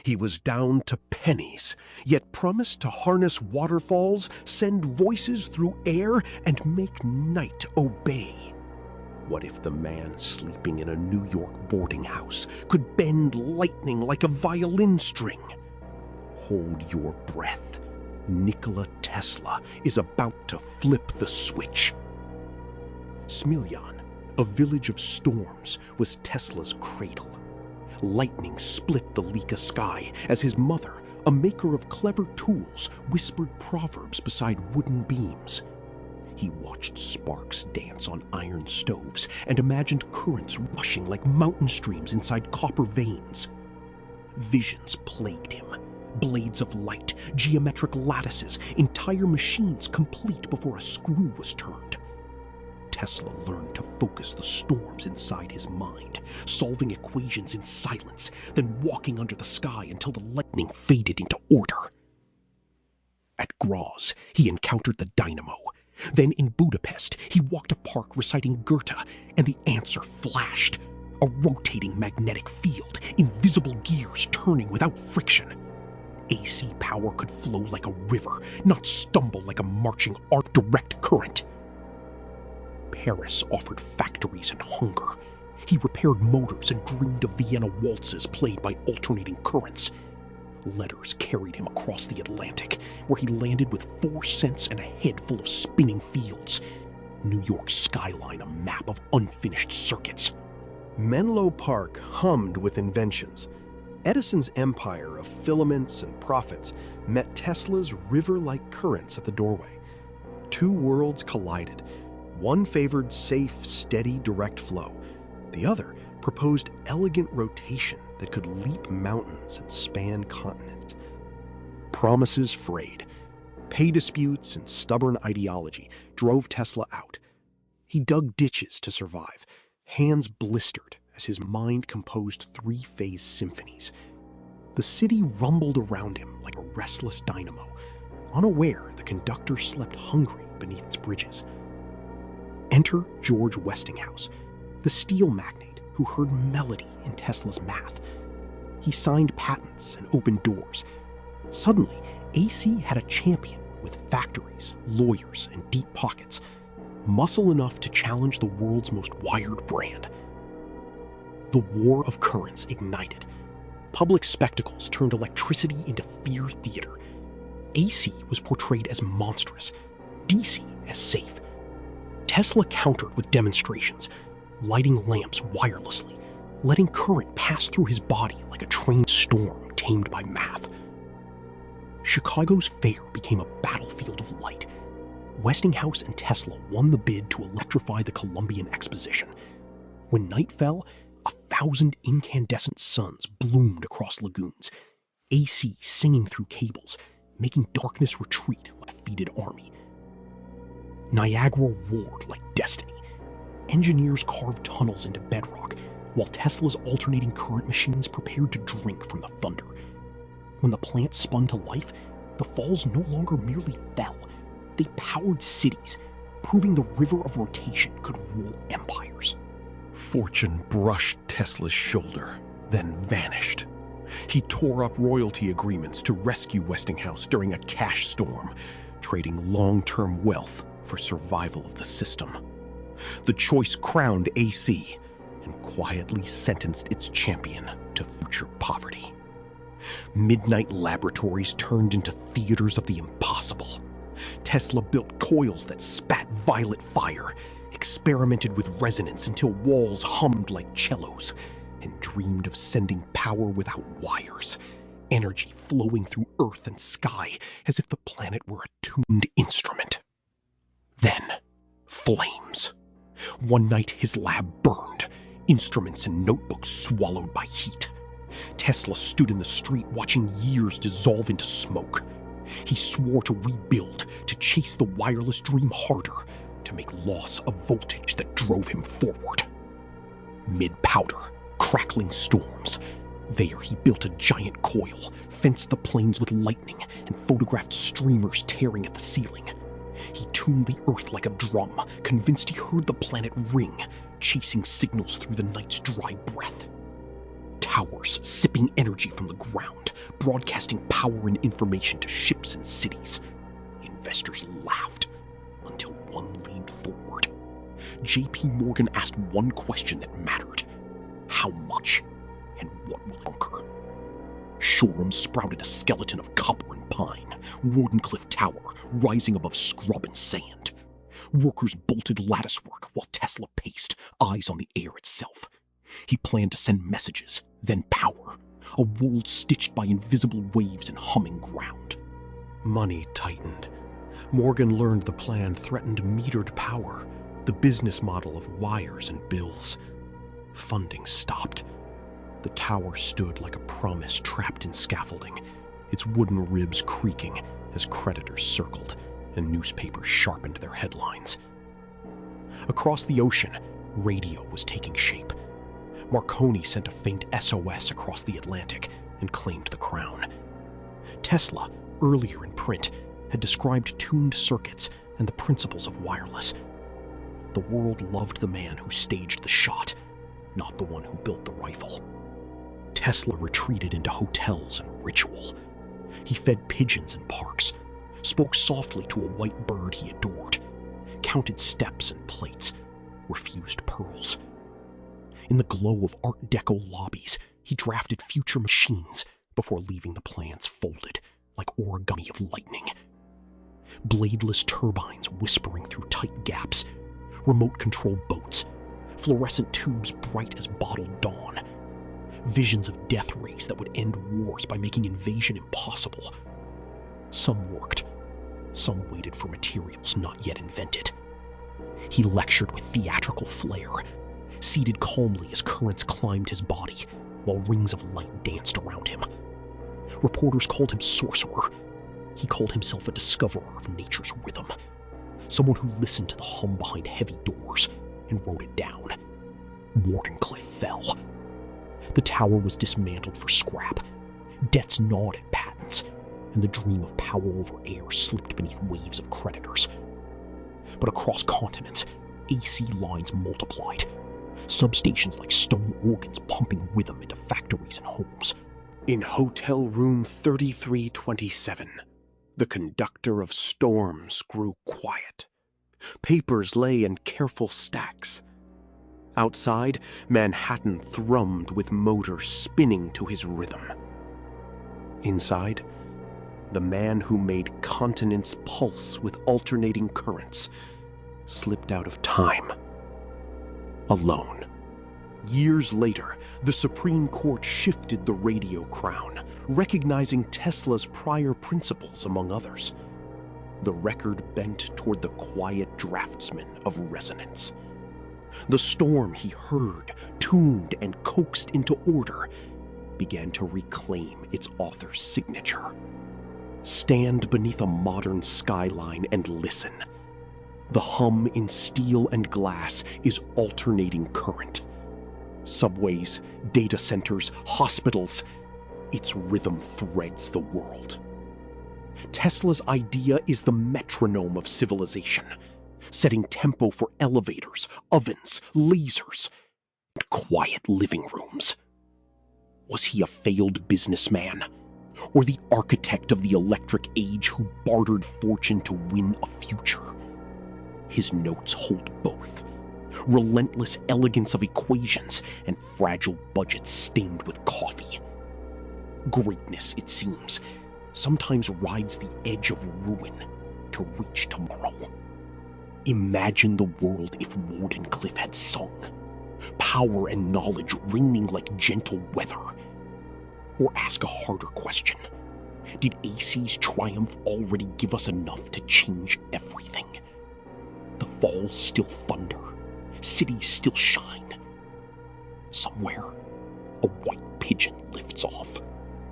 He was down to pennies, yet promised to harness waterfalls, send voices through air, and make night obey. What if the man sleeping in a New York boarding house could bend lightning like a violin string? Hold your breath. Nikola Tesla is about to flip the switch. Smiljan, a village of storms, was Tesla's cradle. Lightning split the Lika sky as his mother, a maker of clever tools, whispered proverbs beside wooden beams. He watched sparks dance on iron stoves and imagined currents rushing like mountain streams inside copper veins. Visions plagued him. Blades of light, geometric lattices, entire machines complete before a screw was turned. Tesla learned to focus the storms inside his mind, solving equations in silence, then walking under the sky until the lightning faded into order. At Graz, he encountered the dynamo. Then in Budapest, he walked a park reciting Goethe, and the answer flashed. A rotating magnetic field, invisible gears turning without friction. AC power could flow like a river, not stumble like a marching arc direct current. Paris offered factories and hunger. He repaired motors and dreamed of Vienna waltzes played by alternating currents. Letters carried him across the Atlantic, where he landed with 4 cents and a head full of spinning fields. New York's skyline a map of unfinished circuits. Menlo Park hummed with inventions. Edison's empire of filaments and profits met Tesla's river-like currents at the doorway. 2 worlds collided. One favored safe, steady, direct flow. The other proposed elegant rotation that could leap mountains and span continents. Promises frayed. Pay disputes and stubborn ideology drove Tesla out. He dug ditches to survive, hands blistered as his mind composed 3-phase symphonies. The city rumbled around him like a restless dynamo. Unaware, the conductor slept hungry beneath its bridges. Enter George Westinghouse, the steel magnate who heard melody in Tesla's math. He signed patents and opened doors. Suddenly, AC had a champion with factories, lawyers, and deep pockets, muscle enough to challenge the world's most wired brand. The war of currents ignited. Public spectacles turned electricity into fear theater. AC was portrayed as monstrous, DC as safe. Tesla countered with demonstrations, lighting lamps wirelessly, letting current pass through his body like a trained storm tamed by math. Chicago's fair became a battlefield of light. Westinghouse and Tesla won the bid to electrify the Columbian Exposition. When night fell, 1,000 incandescent suns bloomed across lagoons, AC singing through cables, making darkness retreat like a defeated army. Niagara roared like destiny. Engineers carved tunnels into bedrock, while Tesla's alternating current machines prepared to drink from the thunder. When the plant spun to life, the falls no longer merely fell. They powered cities, proving the river of rotation could rule empires. Fortune brushed Tesla's shoulder, then vanished. He tore up royalty agreements to rescue Westinghouse during a cash storm, trading long-term wealth for survival of the system. The choice crowned AC and quietly sentenced its champion to future poverty. Midnight laboratories turned into theaters of the impossible. Tesla built coils that spat violet fire, experimented with resonance until walls hummed like cellos, and dreamed of sending power without wires, energy flowing through earth and sky as if the planet were a tuned instrument. Then, flames. One night his lab burned, instruments and notebooks swallowed by heat. Tesla stood in the street watching years dissolve into smoke. He swore to rebuild, to chase the wireless dream harder, to make loss a voltage that drove him forward. Mid-powder, crackling storms. There he built a giant coil, fenced the plains with lightning, and photographed streamers tearing at the ceiling. He tuned the earth like a drum, convinced he heard the planet ring, chasing signals through the night's dry breath. Towers sipping energy from the ground, broadcasting power and information to ships and cities. Investors laughed until one leaned forward. J.P. Morgan asked one question that mattered. How much and what will it conquer? Shoreham sprouted a skeleton of copper and pine, Wardenclyffe Tower rising above scrub and sand. Workers bolted latticework while Tesla paced, eyes on the air itself. He planned to send messages, then power, a world stitched by invisible waves and humming ground. Money tightened. Morgan learned the plan threatened metered power, the business model of wires and bills. Funding stopped. The tower stood like a promise trapped in scaffolding, its wooden ribs creaking as creditors circled and newspapers sharpened their headlines. Across the ocean, radio was taking shape. Marconi sent a faint SOS across the Atlantic and claimed the crown. Tesla, earlier in print, had described tuned circuits and the principles of wireless. The world loved the man who staged the shot, not the one who built the rifle. Tesla retreated into hotels and ritual. He fed pigeons in parks, spoke softly to a white bird he adored, counted steps and plates, refused pearls. In the glow of Art Deco lobbies, he drafted future machines before leaving the plans folded like origami of lightning. Bladeless turbines whispering through tight gaps, remote-controlled boats, fluorescent tubes bright as bottled dawn, visions of death rays that would end wars by making invasion impossible. Some worked, some waited for materials not yet invented. He lectured with theatrical flair, seated calmly as currents climbed his body while rings of light danced around him. Reporters called him sorcerer. He called himself a discoverer of nature's rhythm, someone who listened to the hum behind heavy doors and wrote it down. Wardenclyffe fell. The tower was dismantled for scrap. Debts gnawed at patents, and the dream of power over air slipped beneath waves of creditors. But across continents, AC lines multiplied, substations like stone organs pumping rhythm into factories and homes. In hotel room 3327, the conductor of storms grew quiet. Papers lay in careful stacks. Outside, Manhattan thrummed with motors spinning to his rhythm. Inside, the man who made continents pulse with alternating currents slipped out of time. Alone. Years later, the Supreme Court shifted the radio crown, recognizing Tesla's prior principles among others. The record bent toward the quiet draftsman of resonance. The storm he heard, tuned, and coaxed into order began to reclaim its author's signature. Stand beneath a modern skyline and listen. The hum in steel and glass is alternating current. Subways, data centers, hospitals, its rhythm threads the world. Tesla's idea is the metronome of civilization, setting tempo for elevators, ovens, lasers, and quiet living rooms. Was he a failed businessman, or the architect of the electric age who bartered fortune to win a future? His notes hold both. Relentless elegance of equations and fragile budgets stained with coffee. Greatness, it seems, sometimes rides the edge of ruin to reach tomorrow. Imagine the world if Wardenclyffe had sung, power and knowledge raining like gentle weather. Or ask a harder question. Did AC's triumph already give us enough to change everything? The falls still thunder, cities still shine. Somewhere, a white pigeon lifts off.